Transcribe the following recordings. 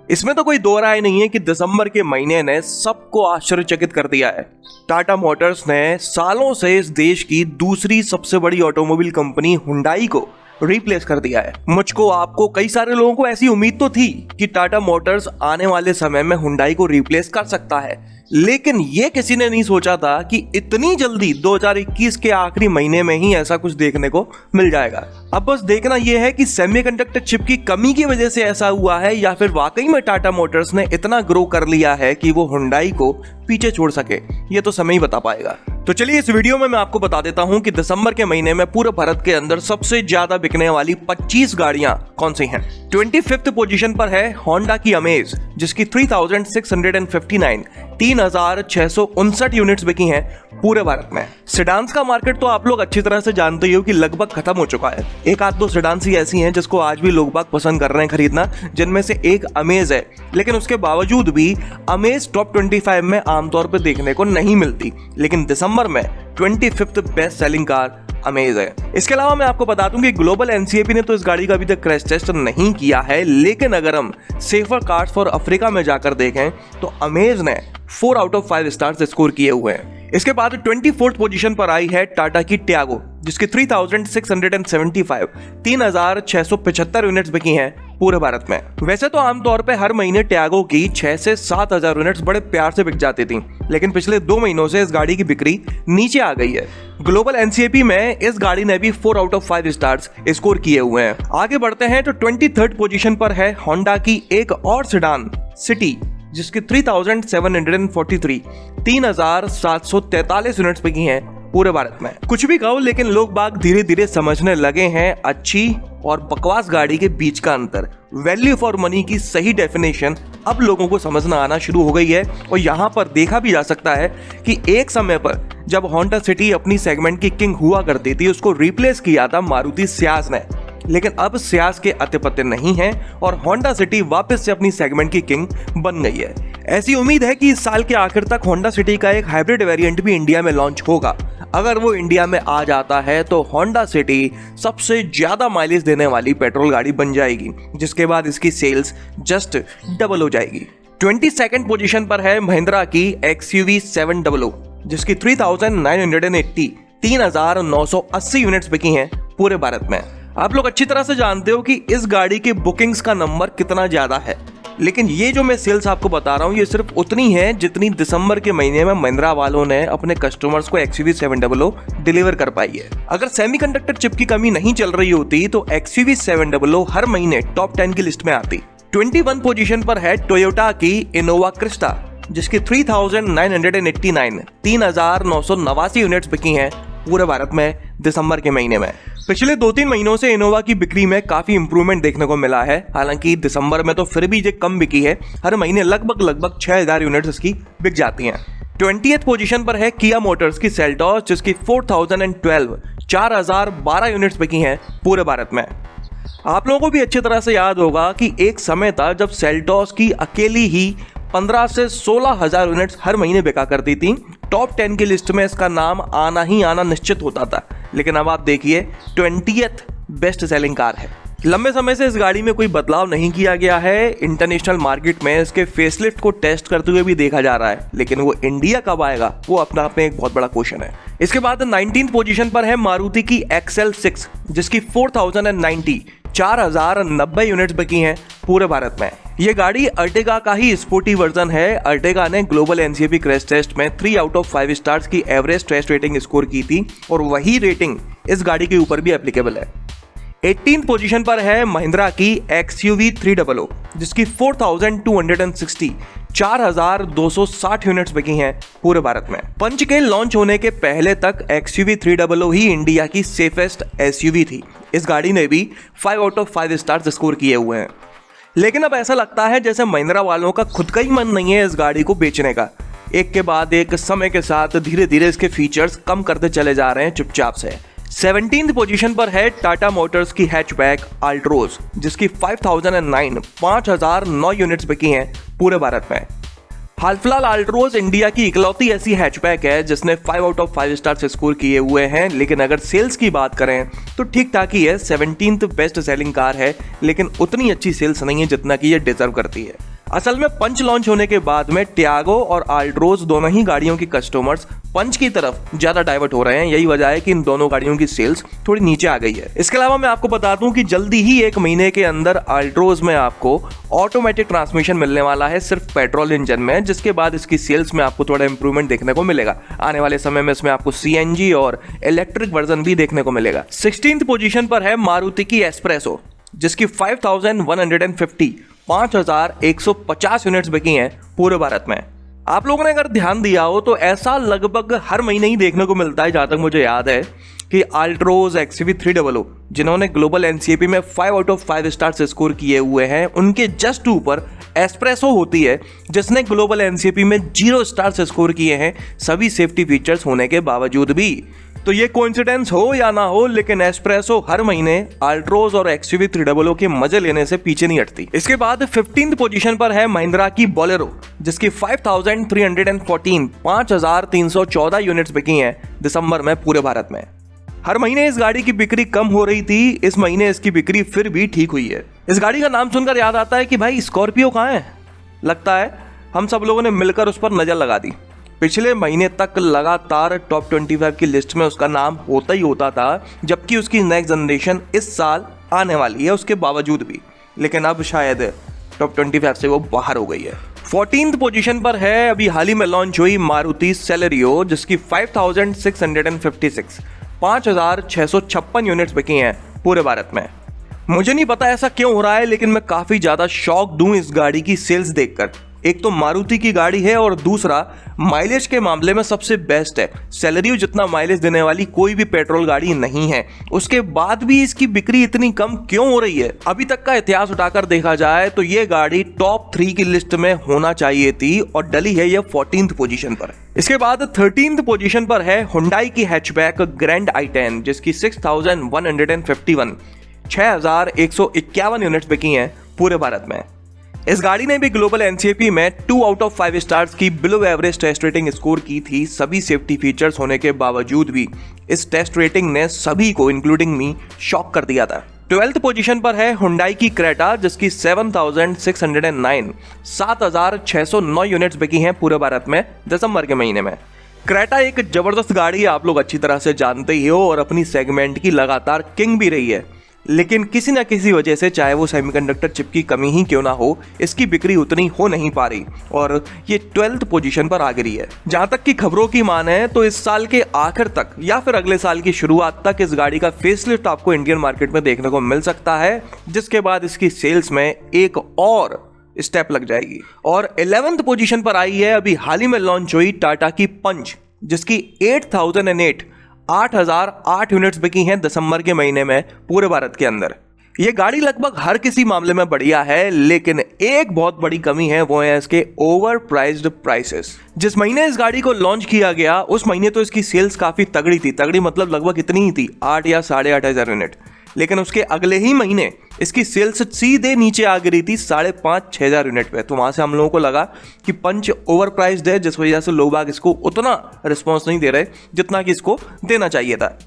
इसमें तो कोई दो राय नहीं है कि दिसंबर के महीने ने सबको आश्चर्यचकित कर दिया है। टाटा मोटर्स ने सालों से इस देश की दूसरी सबसे बड़ी ऑटोमोबाइल कंपनी हुंडई को रिप्लेस कर दिया है। मुझको, आपको, कई सारे लोगों को ऐसी उम्मीद तो थी कि टाटा मोटर्स आने वाले समय में हुंडई को रिप्लेस कर सकता है, लेकिन ये किसी ने नहीं सोचा था कि इतनी जल्दी 2021 के आखिरी महीने में ही ऐसा कुछ देखने को मिल जाएगा। अब बस देखना यह है कि सेमीकंडक्टर चिप की कमी की वजह से ऐसा हुआ है या फिर वाकई में टाटा मोटर्स ने इतना ग्रो कर लिया है कि वो हुंडई को पीछे छोड़ सके। ये तो समय ही बता पाएगा। तो चलिए इस वीडियो में मैं आपको बता देता हूं कि दिसंबर के महीने में पूरे भारत के अंदर सबसे ज्यादा बिकने वाली 25 गाड़ियां कौन सी हैं। 25th पोजीशन पर है होंडा की अमेज, जिसकी 3659 3659 यूनिट्स बिकी हैं पूरे भारत में। सेडान्स का मार्केट तो आप लोग अच्छी तरह से जानते ही हो कि लगभग खत्म हो चुका है। एक आध दो सेडान्स ही ऐसी हैं जिसको आज भी लोग बाग पसंद कर रहे हैं खरीदना, जिनमें से एक अमेज है। लेकिन उसके बावजूद भी अमेज टॉप 25 में आमतौर पर देखने को नहीं मिलती, लेकिन दिसंबर में 25th best selling car amaze है। इसके अलावा मैं आपको बता दूं कि ग्लोबल एनसीएपी ने तो इस गाड़ी का अभी तक क्रैश टेस्ट नहीं किया है, लेकिन अगर हम सेफर कार्स फॉर अफ्रीका में जाकर देखें तो अमेज ने 4 आउट ऑफ 5 स्टार्स स्कोर किए हुए हैं। इसके बाद 24th पोजीशन पर आई है टाटा की टियागो, जिसकी 3675 3675 यूनिट्स बिकी हैं पूरे भारत में। वैसे तो आमतौर पे हर महीने टियागो की 6 से 7 हजार यूनिट्स बड़े प्यार से बिक जाती थी, लेकिन पिछले 2 महीनों से इस गाड़ी की बिक्री नीचे आ गई है। ग्लोबल एनसीएपी में इस गाड़ी ने भी 4 आउट ऑफ 5 स्टार्स स्कोर किए हुए हैं। आगे बढ़ते हैं तो 23rd पोजीशन पर है होंडा की एक और सेडान सिटी, जिसकी 3743 3743 यूनिट्स बिकी हैं पूरे भारत में। कुछ भी कहो, लेकिन लोग बाग धीरे धीरे समझने लगे हैं अच्छी और बकवास गाड़ी के बीच का अंतर। वैल्यू फॉर मनी की सही डेफिनेशन अब लोगों को समझना आना शुरू हो गई है। और यहाँ पर देखा भी जा सकता है कि एक समय पर जब होंडा सिटी अपनी सेगमेंट की किंग हुआ करती थी, उसको रिप्लेस किया था मारुति सियाज ने, लेकिन अब सियाज के अते पत्ते नहीं हैं और होंडा सिटी वापस से अपनी सेगमेंट की किंग बन गई है। ऐसी उम्मीद है कि इस साल के आखिर तक होंडा सिटी का एक हाइब्रिड वेरिएंट भी इंडिया में लॉन्च होगा। अगर वो इंडिया में आ जाता है तो होंडा सिटी सबसे ज्यादा माइलेज देने वाली पेट्रोल गाड़ी बन जाएगी, जिसके बाद इसकी सेल्स जस्ट डबल हो जाएगी। 22nd पोजीशन पर है महिंद्रा की XUV 700, जिसकी 3980 3980 यूनिट्स बिकी हैं पूरे भारत में। आप लोग अच्छी तरह से जानते हो कि इस गाड़ी के बुकिंग्स का नंबर कितना ज्यादा है, लेकिन ये जो मैं सेल्स आपको बता रहा हूँ ये सिर्फ उतनी है जितनी दिसंबर के महीने में महिंद्रा वालों ने अपने कस्टमर्स को XUV 700 डिलीवर कर पाई है। अगर सेमीकंडक्टर चिप की कमी नहीं चल रही होती तो XUV 700 हर महीने टॉप 10 की लिस्ट में आती। 21 पोजीशन पर है टोयोटा की इनोवा क्रिस्टा, जिसकी 3989 3989 यूनिट्स बिकी हैं पूरे भारत में दिसंबर के महीने में। पिछले 2-3 महीनों से इनोवा की बिक्री में काफी इंप्रूवमेंट देखने को मिला है। हालांकि दिसंबर में तो फिर भी ये कम बिकी है, हर महीने लगभग 6000 यूनिट्स इसकी बिक जाती हैं। 20th पोजीशन पर है किया मोटर्स की सेल्टॉस, जिसकी 4012 यूनिट्स बिकी हैं पूरे भारत में। आप लोगों को भी अच्छी तरह से याद होगा कि एक समय था जब सेल्टॉस की अकेली ही 15 से 16 हजार यूनिट्स हर महीने बिका करती थी। टॉप 10 की लिस्ट में इसका नाम आना ही आना निश्चित होता था, लेकिन अब आप देखिए 20th बेस्ट सेलिंग कार है। लंबे समय से इस गाड़ी में कोई बदलाव नहीं किया गया है। इंटरनेशनल मार्केट में इसके फेसलिफ्ट को टेस्ट करते हुए भी देखा जा रहा है, लेकिन वो इंडिया कब आएगा वो अपना आप में एक बहुत बड़ा क्वेश्चन है। इसके बाद 19th पोजीशन पर है मारुति की XL6, जिसकी 4090 4090 यूनिट्स बिकी हैं पूरे भारत में। ये गाड़ी अर्टिगा का ही स्पोर्टी वर्जन है। अर्टिगा ने ग्लोबल एनसीएपी क्रैश टेस्ट में 3 आउट ऑफ 5 स्टार्स की एवरेज टेस्ट रेटिंग स्कोर की थी और वही रेटिंग इस गाड़ी के ऊपर भी एप्लीकेबल है। 18th पोजीशन पर है महिंद्रा की XUV 300, जिसकी 4260 4260 यूनिट्स बिकी हैं पूरे भारत में। पंच के लॉन्च होने के पहले तक XUV 300 ही इंडिया की सेफेस्ट SUV थी। इस गाड़ी ने भी 5 आउट ऑफ 5 स्टार्स स्कोर किए हुए हैं, लेकिन अब ऐसा लगता है जैसे महिंद्रा वालों का खुद का ही मन नहीं है इस गाड़ी को बेचने का। एक के बाद एक समय के साथ धीरे धीरे इसके फीचर्स कम करते चले जा रहे हैं चुपचाप से। 17th पोजीशन पर है टाटा मोटर्स की हैचबैक अल्ट्रोज, जिसकी 5009 यूनिट्स बिकी हैं पूरे भारत में। हाल फिलहाल अल्ट्रोज इंडिया की इकलौती ऐसी हैचबैक है जिसने 5 आउट ऑफ 5 स्टार्स स्कोर किए हुए हैं, लेकिन अगर सेल्स की बात करें तो ठीक ठाक ही है। 17th बेस्ट सेलिंग कार है, लेकिन उतनी अच्छी सेल्स नहीं है जितना कि ये डिजर्व करती है। असल में पंच लॉन्च होने के बाद में टियागो और आल्ट्रोज दोनों ही गाड़ियों के कस्टमर्स पंच की तरफ ज्यादा डाइवर्ट हो रहे हैं। यही वजह है कि इन दोनों गाड़ियों की सेल्स थोड़ी नीचे आ गई है। इसके अलावा मैं आपको बता दूं कि जल्दी ही 1 महीने के अंदर आल्ट्रोज में आपको ऑटोमेटिक ट्रांसमिशन मिलने वाला है सिर्फ पेट्रोल इंजन में, जिसके बाद इसकी सेल्स में आपको थोड़ा इंप्रूवमेंट देखने को मिलेगा। आने वाले समय में इसमें आपको सीएनजी और इलेक्ट्रिक वर्जन भी देखने को मिलेगा। 16th पोजीशन पर है मारुति की एस्प्रेसो, जिसकी 5,150 यूनिट्स बिकी हैं पूरे भारत में। आप लोगों ने अगर ध्यान दिया हो तो ऐसा लगभग हर महीने ही देखने को मिलता है, जहां तक मुझे याद है, कि अल्ट्रोज XUV300 जिन्होंने ग्लोबल एनसीएपी में 5 आउट ऑफ 5 स्टार्स स्कोर किए हुए हैं, उनके जस्ट ऊपर एस्प्रेसो होती है जिसने ग्लोबल एनसीएपी में 0 स्टार्स स्कोर किए हैं, सभी सेफ्टी फीचर्स होने के बावजूद भी। तो ये कोइंसिडेंस हो या ना हो, लेकिन एस्प्रेसो हर महीने अल्ट्रोज और XUV300 के मजे लेने से पीछे नहीं हटती। इसके बाद 15th पोजीशन पर है महिंद्रा की बोलेरो, जिसकी 5,314 यूनिट्स बिकी हैं दिसंबर में पूरे भारत में। हर महीने इस गाड़ी की बिक्री कम हो रही थी, इस महीने इसकी बिक्री फिर भी ठीक हुई है। इस गाड़ी का नाम सुनकर याद आता है कि भाई स्कॉर्पियो कहाँ है। लगता है हम सब लोगों ने मिलकर उस पर नजर लगा दी। पिछले महीने तक लगातार टॉप 25 की लिस्ट में उसका नाम होता ही होता था, जबकि उसकी नेक्स्ट जनरेशन इस साल आने वाली है उसके बावजूद भी, लेकिन अब शायद टॉप 25 से वो बाहर हो गई है। 14th पोजीशन पर है अभी हाल ही में लॉन्च हुई मारुति सेलेरियो, जिसकी 5,656 यूनिट्स बिकी हैं पूरे भारत में। मुझे नहीं पता ऐसा क्यों हो रहा है, लेकिन मैं काफी ज्यादा शॉक दूं इस गाड़ी की सेल्स देखकर। एक तो मारुति की गाड़ी है और दूसरा माइलेज के मामले में सबसे बेस्ट है। सेलेरियो जितना माइलेज देने वाली कोई भी पेट्रोल गाड़ी नहीं है, उसके बाद भी इसकी बिक्री इतनी कम क्यों हो रही है। अभी तक का इतिहास उठाकर देखा जाए तो ये गाड़ी टॉप 3 की लिस्ट में होना चाहिए थी और डली है ये 14th पोजीशन पर। इसके बाद 13th पोजीशन पर है हुंडई की हैचबैक ग्रैंड i10, जिसकी 6,151 यूनिट्स बिकी हैं पूरे भारत में। इस गाड़ी ने भी ग्लोबल एनसीएपी में 2 आउट ऑफ 5 स्टार्स की below average test rating score की थी, सभी सेफ्टी फीचर्स होने के बावजूद भी। इस टेस्ट रेटिंग ने सभी को इंक्लूडिंग मी शॉक कर दिया था। 12th पोजीशन पर है हुंडई की क्रेटा, जिसकी 7,609 यूनिट्स बिकी हैं पूरे भारत में दिसंबर के महीने में। क्रेटा एक जबरदस्त गाड़ी है, आप लोग अच्छी तरह से जानते ही हो, और अपनी सेगमेंट की लगातार किंग भी रही है, लेकिन किसी न किसी वजह से, चाहे वो सेमीकंडक्टर चिप की कमी ही क्यों ना हो, इसकी बिक्री उतनी हो नहीं पा रही और ये 12th पोजीशन पर आ गिरी है। जहां तक की खबरों की माने तो इस साल के आखिर तक या फिर अगले साल की शुरुआत तक इस गाड़ी का फेसलिफ्ट आपको इंडियन मार्केट में देखने को मिल सकता है, जिसके बाद इसकी सेल्स में एक और स्टेप लग जाएगी। और 11th पोजीशन पर आई है अभी हाल ही में लॉन्च हुई टाटा की पंच, जिसकी 8,008 यूनिट्स बिकी हैं दिसंबर के महीने में पूरे भारत के अंदर। ये गाड़ी लगभग हर किसी मामले में बढ़िया है, लेकिन एक बहुत बड़ी कमी है, वो है इसके ओवर प्राइस्ड प्राइसेस। जिस महीने इस गाड़ी को लॉन्च किया गया उस महीने तो इसकी सेल्स काफी तगड़ी थी, तगड़ी मतलब लगभग इतनी ही थी, 8 या 8,500 यूनिट। लेकिन उसके अगले ही महीने इसकी सेल्स सीधे नीचे आ गिरी थी 5,500-6,000 यूनिट पे। तो वहां से हम लोगों को लगा कि पंच ओवर प्राइस्ड है, जिस वजह से लोग बाग इसको उतना रिस्पॉन्स नहीं दे रहे जितना कि इसको देना चाहिए था।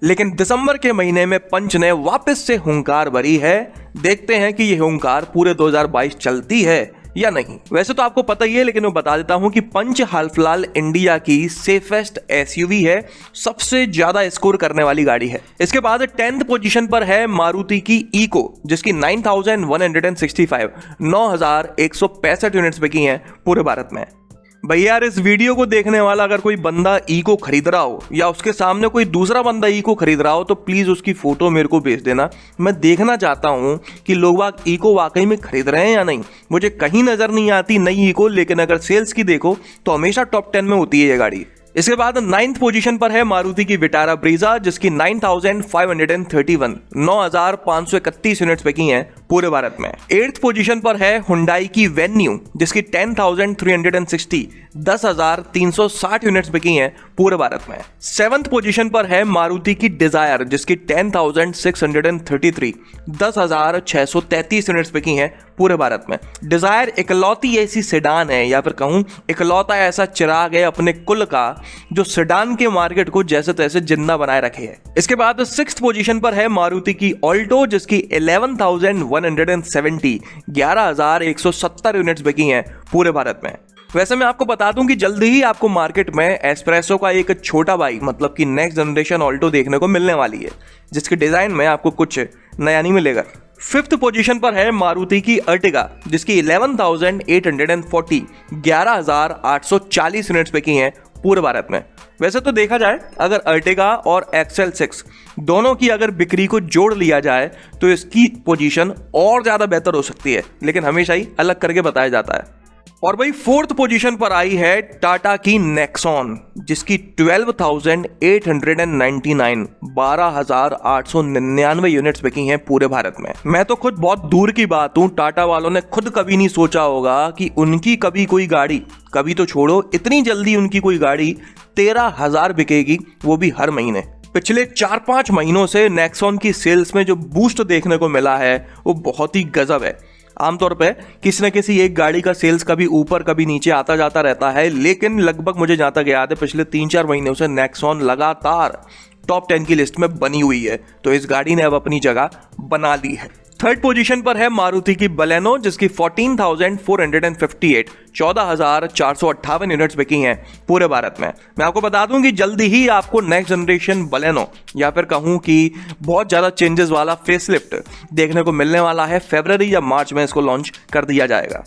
लेकिन दिसंबर के महीने में पंच ने वापस से हुंकार भरी है। देखते हैं कि यह हुंकार पूरे 2022 चलती है या नहीं। वैसे तो आपको पता ही है, लेकिन मैं बता देता हूं कि पंच हाल फिलहाल इंडिया की सेफेस्ट एसयूवी है, सबसे ज्यादा स्कोर करने वाली गाड़ी है। इसके बाद 10th पोजीशन पर है मारुति की इको, जिसकी 9,165 यूनिट्स बिकी हैं पूरे भारत में। भैया यार, इस वीडियो को देखने वाला अगर कोई बंदा इको खरीद रहा हो या उसके सामने कोई दूसरा बंदा इको खरीद रहा हो तो प्लीज उसकी फोटो मेरे को भेज देना। मैं देखना चाहता हूं कि लोग वाक इको वाकई में खरीद रहे हैं या नहीं। मुझे कहीं नजर नहीं आती नई इको, लेकिन अगर सेल्स की देखो तो हमेशा टॉप 10 में होती है ये गाड़ी। इसके बाद 9th पोजीशन पर है मारुति की विटारा ब्रीजा, जिसकी 9,531 यूनिट्स बिकी हैं पूरे भारत में। 8th पोजीशन पर है हुंडई की वेन्यू, जिसकी 10,360 10,360 यूनिट्स बिकी हैं पूरे भारत में। 7th पोजीशन पर है मारुति की डिजायर जिसकी 10,633 10,633 यूनिट्स बिकी हैं पूरे भारत में। डिजायर इकलौती ऐसी सेडान है या फिर कहूं इकलौता ऐसा चिराग है अपने कुल का जो सेडान के मार्केट को जैसे तैसे जिंदा बनाए रखे है। इसके बाद 6th पोजीशन पर है मारुति की ऑल्टो जिसकी 11,170 11,170 यूनिट्स बिकी हैं पूरे भारत में। वैसे मैं आपको बता दूं कि जल्दी ही आपको मार्केट में एस्प्रेसो का एक छोटा भाई मतलब कि नेक्स्ट जनरेशन ऑल्टो देखने को मिलने वाली है जिसके डिजाइन में आपको कुछ नया नहीं मिलेगा। 5th पोजीशन पर है मारुति की अर्टिगा जिसकी 11,840 11,840 यूनिट्स बिकी हैं पूरे भारत में। वैसे तो देखा जाए अगर अर्टिगा और XL6 दोनों की अगर बिक्री को जोड़ लिया जाए तो इसकी पोजीशन और ज्यादा बेहतर हो सकती है, लेकिन हमेशा ही अलग करके बताया जाता है। और भाई 4th पोजीशन पर आई है टाटा की नेक्सॉन जिसकी 12,899 12,899 यूनिट्स बिकी हैं पूरे भारत में। मैं तो खुद बहुत दूर की बात हूं, टाटा वालों ने खुद कभी नहीं सोचा होगा कि उनकी कभी कोई गाड़ी, कभी तो छोड़ो इतनी जल्दी उनकी कोई गाड़ी 13,000 बिकेगी, वो भी हर महीने। पिछले 4-5 महीनों से नेक्सॉन की सेल्स में जो बूस्ट देखने को मिला है वो बहुत ही गजब है। आमतौर पे किसी न किसी एक गाड़ी का सेल्स कभी ऊपर कभी नीचे आता जाता रहता है, लेकिन लगभग मुझे जहां तक याद है पिछले 3-4 महीनों से नेक्सॉन लगातार टॉप 10 की लिस्ट में बनी हुई है, तो इस गाड़ी ने अब अपनी जगह बना ली है। 3rd पोजीशन पर है मारुति की बलेनो जिसकी 14,458 14,458 यूनिट्स बिकी हैं पूरे भारत में। मैं आपको बता दूं कि जल्दी ही आपको नेक्स्ट जनरेशन बलेनो या फिर कहूं कि बहुत ज़्यादा चेंजेस वाला फेसलिफ्ट देखने को मिलने वाला है। फरवरी या मार्च में इसको लॉन्च कर दिया जाएगा।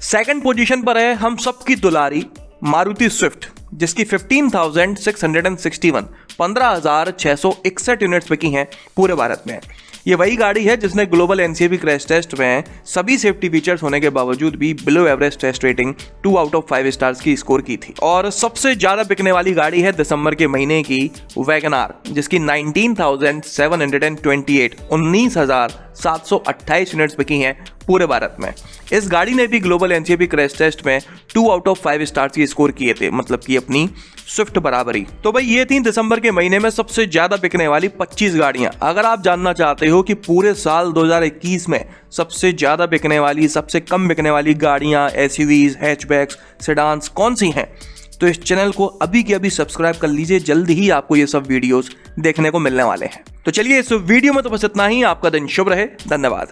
2nd पोजीशन पर है हम सबकी दुलारी मारुति स्विफ्ट जिसकी 15,661 15,661 यूनिट्स बिकी हैं पूरे भारत में। ये वही गाड़ी है जिसने ग्लोबल NCAP क्रैश टेस्ट में सभी सेफ्टी फीचर्स होने के बावजूद भी below average test rating 2 out of 5 stars की स्कोर की थी। और सबसे ज्यादा बिकने वाली गाड़ी है दिसंबर के महीने की वैगनार जिसकी 19,728 19,728 यूनिट्स बिकी हैं पूरे भारत में। इस गाड़ी ने भी ग्लोबल NCAP क्रैश टेस्ट में 2 आउट ऑफ 5 स्टार्स की स्कोर किए थे, मतलब कि अपनी स्विफ्ट बराबरी। तो भाई ये थी दिसंबर के महीने में सबसे ज्यादा बिकने वाली 25 गाड़ियां। अगर आप जानना चाहते हो कि पूरे साल 2021 में सबसे ज्यादा बिकने वाली, सबसे कम बिकने वाली गाड़ियां, SUVs, हैचबैक्स, सेडान्स कौन सी हैं, तो इस चैनल को अभी के अभी सब्सक्राइब कर लीजिए। जल्दी ही आपको ये सब वीडियोस देखने को मिलने वाले हैं। तो चलिए इस वीडियो में तो बस इतना ही। आपका दिन शुभ रहे। धन्यवाद।